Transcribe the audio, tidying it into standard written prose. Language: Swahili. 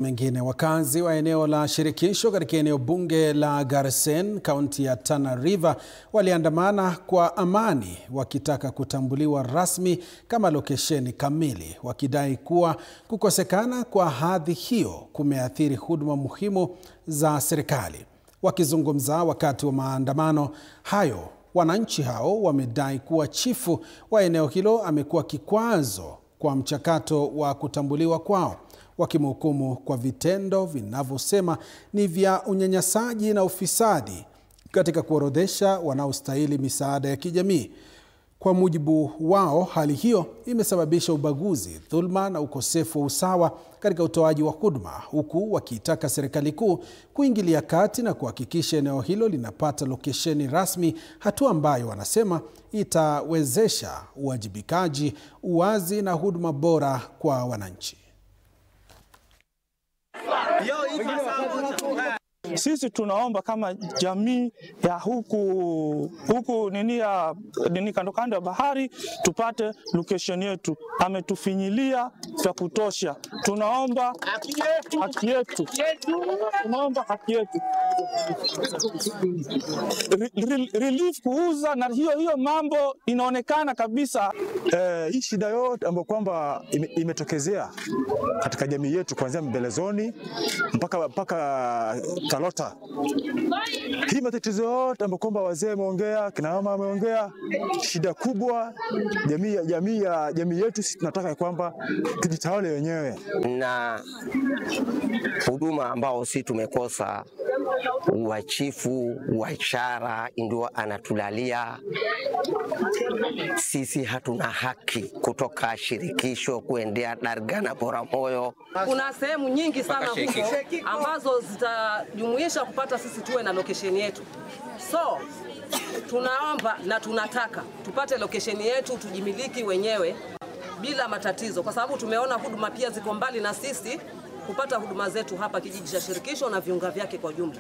Mengine, wakazi wa eneo la Shirikisho katika eneo bunge la Garsen, kaunti ya Tana River, waliandamana kwa amani wakitaka kutambuliwa rasmi kama lokesheni kamili, wakidai kuwa kukosekana kwa hadhi hiyo kumeathiri huduma muhimu za serikali. Wakizungumza wakati wa maandamano hayo, wananchi hao wamedai kuwa chifu wa eneo hilo amekuwa kikwazo kwa mchakato wa kutambuliwa kwao, wakimhukumu kwa vitendo vinavyosema ni vya unyanyasaji na ufisadi katika kuorodhesha wanaostahili misaada ya kijamii. Kwa mujibu wao, hali hiyo imesababisha ubaguzi, dhulma na ukosefu wa usawa katika utoaji wa huduma, huku wakiitaka serikali kuu kuingilia kati na kuhakikisha eneo hilo linapata lokesheni rasmi, hatua ambayo wanasema itawezesha uwajibikaji, uwazi na huduma bora kwa wananchi. Sisi tunaomba kama jamii ya huku kando kando ya bahari tupate location yetu. Ametufinyilia vya kutosha. Tunaomba haki yetu. Tunaomba haki yetu. Relief kuuza na hiyo mambo inaonekana kabisa. Hii shida yote ambayo kwamba imetokezea katika jamii yetu kuanzia Mbelezoni mpaka Talota. Hii matatizo yote ambayo kwamba wazee wameongea, kina mama wameongea, shida kubwa jamii yetu sisi tunataka kwamba tujitawale wenyewe. Na huduma ambao sisi tumekosa, wachifu wa ishara ndio anatulalia. Sisi hatuna haki kutoka Shirikisho kuendea Darga na Bagamoyo. Kuna sehemu nyingi sana huko ambazo zitajumuisha kupata sisi tuwe na location yetu. So tunaomba na tunataka tupate location yetu, tujimiliki wenyewe bila matatizo, kwa sababu tumeona huduma pia ziko mbali na sisi kupata huduma zetu hapa kijiji cha Shirikisho na viunga vyake kwa jumla.